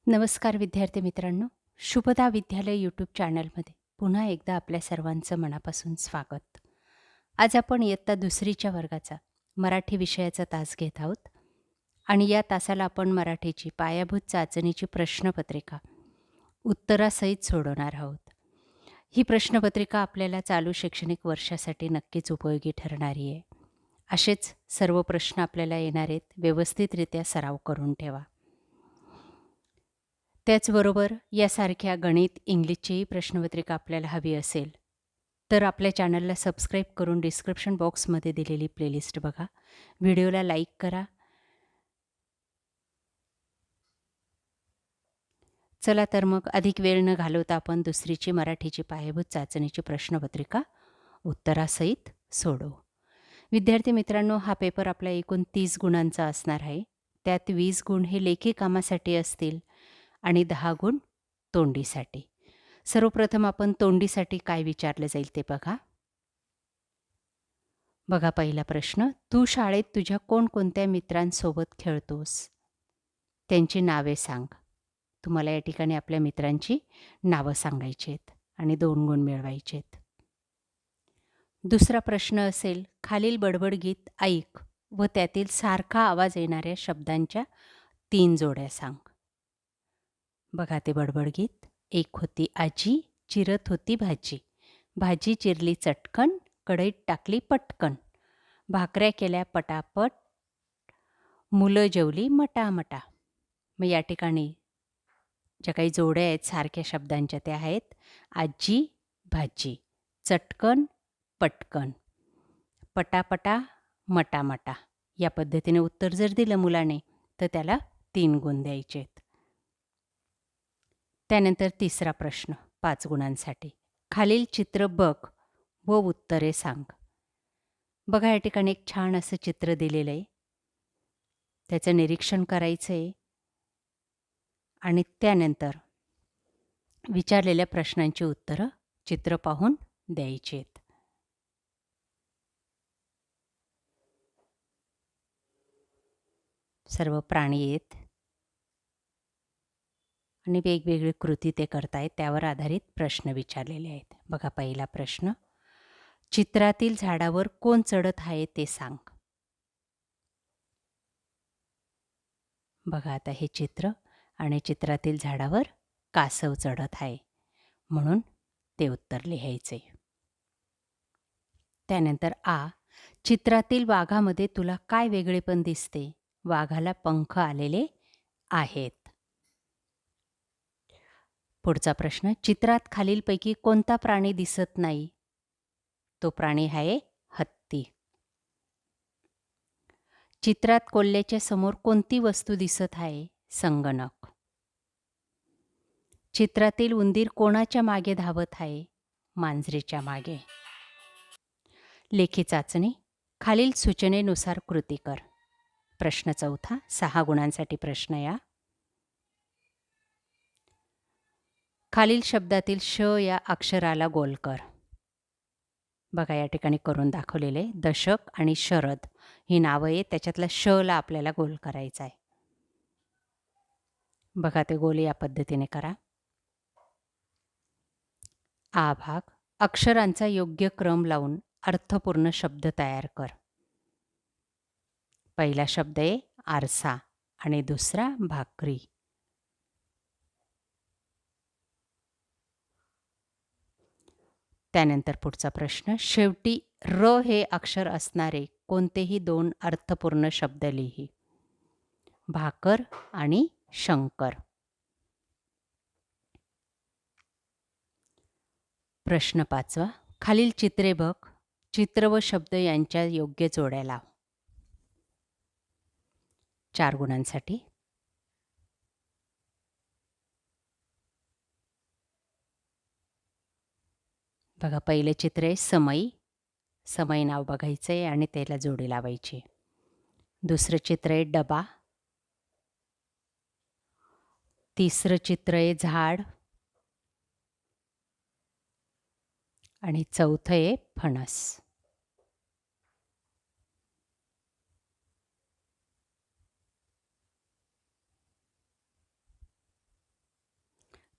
नमस्कार विद्यार्थी मित्रांनो. शुभदा विद्यालय यूट्यूब चॅनलमध्ये पुन्हा एकदा आपल्या सर्वांचं मनापासून स्वागत. आज आपण इयत्ता दुसरीच्या वर्गाचा मराठी विषयाचा तास घेत आहोत आणि या तासाला आपण मराठीची पायाभूत चाचणीची प्रश्नपत्रिका उत्तरासहित सोडवणार आहोत. ही प्रश्नपत्रिका आपल्याला चालू शैक्षणिक वर्षासाठी नक्कीच उपयोगी ठरणारी आहे. असेच सर्व प्रश्न आपल्याला येणार आहेत. व्यवस्थितरित्या सराव करून ठेवा. त्याचबरोबर यासारख्या गणित, इंग्लिशचीही प्रश्नपत्रिका आपल्याला हवी असेल, तर आपल्या चॅनलला सबस्क्राईब करून डिस्क्रिप्शन बॉक्समध्ये दिलेली प्लेलिस्ट बघा. व्हिडिओला लाईक करा. चला तर मग अधिक वेळ न घालवता आपण दुसरीची मराठीची पायाभूत चाचणीची प्रश्नपत्रिका उत्तरासहित सोडवू. विद्यार्थी मित्रांनो, हा पेपर आपला एकूण 30 गुणांचा असणार आहे. त्यात 20 गुण हे लेखी कामासाठी असतील आणि 10 गुण तोंडीसाठी. सर्वप्रथम आपण तोंडीसाठी काय विचारलं जाईल ते बघा. बघा पहिला प्रश्न. तू शाळेत तुझ्या कोणकोणत्या मित्रांसोबत खेळतोस? त्यांची नावे सांग. तुम्हाला या ठिकाणी आपल्या मित्रांची नावं सांगायची आहेत आणि 2 गुण मिळवायचे आहेत. दुसरा प्रश्न असेल, खालील बडबड गीत ऐक व त्यातील सारखा आवाज येणाऱ्या शब्दांच्या 3 जोड्या सांग. बघा ते बडबड गीत. एक होती आजी, चिरत होती भाजी. भाजी चिरली चटकन, कढईत टाकली पटकन. भाकऱ्या केल्या पटापट, मुलं जेवली मटामटा. मग या ठिकाणी ज्या काही जोड्या आहेत सारख्या शब्दांच्या त्या आहेत आजी, भाजी, चटकन, पटकन, पटापटा, मटामटा. या पद्धतीने उत्तर जर दिलं मुलाने तर त्याला 3 गुण द्यायचे आहेत. त्यानंतर तिसरा प्रश्न 5 गुणांसाठी. खालील चित्र बघ व उत्तरे सांग. बघा या ठिकाणी एक छान असं चित्र दिलेलं आहे. त्याचं निरीक्षण करायचं आहे आणि त्यानंतर विचारलेल्या प्रश्नांची उत्तरं चित्र पाहून द्यायची आहेत. सर्व प्राणी आहेत आणि वेगवेगळी कृती ते करतायत. त्यावर आधारित प्रश्न विचारलेले आहेत. बघा पहिला प्रश्न. चित्रातील झाडावर कोण चढत आहे ते सांग. बघा आता हे चित्र आणि चित्रातील झाडावर कासव चढत आहे म्हणून ते उत्तर लिहायचे. त्यानंतर आ. चित्रातील वाघामध्ये तुला काय वेगळेपण दिसते? वाघाला पंख आलेले आहेत. पुढचा प्रश्न. चित्रात खालीलपैकी कोणता प्राणी दिसत नाही? तो प्राणी आहे हत्ती. चित्रात कोल्ह्याच्या समोर कोणती वस्तू दिसत आहे? संगणक. चित्रातील उंदीर कोणाच्या मागे धावत आहे? मांजरीच्या मागे. लेखी चाचणी. खालील सूचनेनुसार कृती कर. प्रश्न चौथा. 6 गुणांसाठी प्रश्न या. खालील शब्दातील श या अक्षराला गोल कर. बघा या ठिकाणी करून दाखवलेले दशक आणि शरद ही नावं आहे. त्याच्यातल्या श ला आपल्याला गोल करायचा आहे. बघा ते गोल या पद्धतीने करा. आ भाग. अक्षरांचा योग्य क्रम लावून अर्थपूर्ण शब्द तयार कर. पहिला शब्द आहे आरसा आणि दुसरा भाकरी. त्यानंतर पुढचा प्रश्न. शेवटी र हे अक्षर असणारे कोणतेही 2 अर्थपूर्ण शब्द लिही. भाकर आणि शंकर. प्रश्न 5वा. खालील चित्रे बघ. चित्र व शब्द यांच्या योग्य जोड्या लाव. 4 गुणांसाठी. बघा पहिले चित्र आहे समई. समई नाव बघायचं आहे आणि त्याला जोडी लावायची. दुसरं चित्र आहे डबा. तिसरं चित्र आहे झाड आणि चौथं आहे फणस.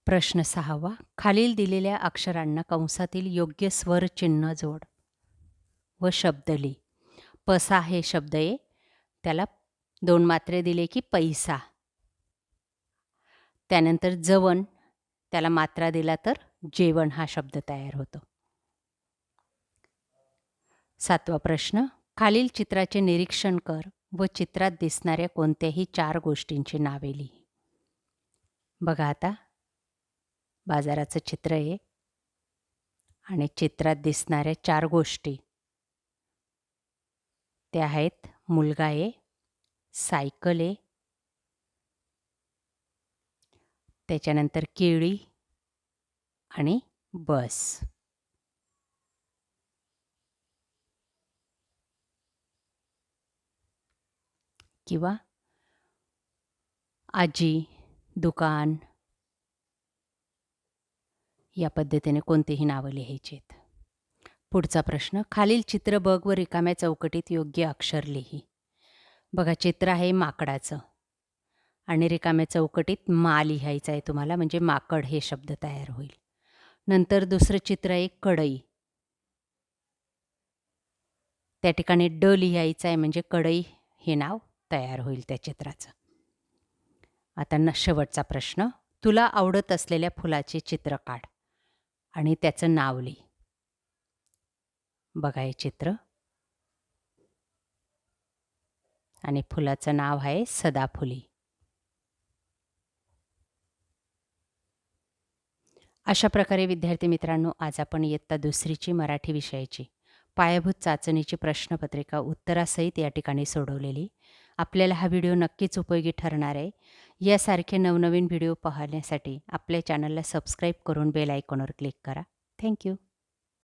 प्रश्न 6वा. खालील दिलेल्या अक्षरांना कंसातील योग्य स्वर चिन्ह जोड व शब्द लिही. पसा हे शब्द आहे, त्याला 2 मात्रे दिले की पैसा. त्यानंतर जवण, त्याला मात्रा दिला तर जेवण हा शब्द तयार होतो. 7वा प्रश्न. खालील चित्राचे निरीक्षण कर व चित्रात दिसणाऱ्या कोणत्याही 4 गोष्टींची नावे लिही. बघा आता बाजाराचं चित्र आहे आणि चित्रात दिसणाऱ्या 4 गोष्टी त्या आहेत मुलगा आहे, सायकल आहे, त्याच्यानंतर केळी आणि बस. किंवा आजी, दुकान या पद्धतीने कोणतेही नावं लिहायची आहेत. पुढचा प्रश्न. खालील चित्र बघ व रिकाम्या चौकटीत योग्य अक्षर लिही. बघा चित्र आहे माकडाचं आणि रिकाम्या चौकटीत मा लिहायचं आहे तुम्हाला, म्हणजे माकड हे शब्द तयार होईल. नंतर दुसरं चित्र आहे कढई, त्या ठिकाणी ड लिहायचं आहे म्हणजे कढई हे नाव तयार होईल त्या चित्राचं. आता शेवटचा प्रश्न. तुला आवडत असलेल्या फुलाचे चित्र काढ आणि त्याचं नाव लिही. बघा हे चित्र आणि फुलाचं नाव आहे सदाफुली. अशा प्रकारे विद्यार्थी मित्रांनो, आज आपण इयत्ता 2रीची मराठी विषयाची पायाभूत चाचणीची प्रश्नपत्रिका उत्तरासहित या ठिकाणी सोडवलेली. आपल्याला हा व्हिडिओ नक्कीच उपयोगी ठरणार आहे. यासारखे नवनवीन व्हिडिओ पाहण्यासाठी आपल्या चॅनलला सबस्क्राईब करून बेल आयकॉनवर क्लिक करा. थँक्यू.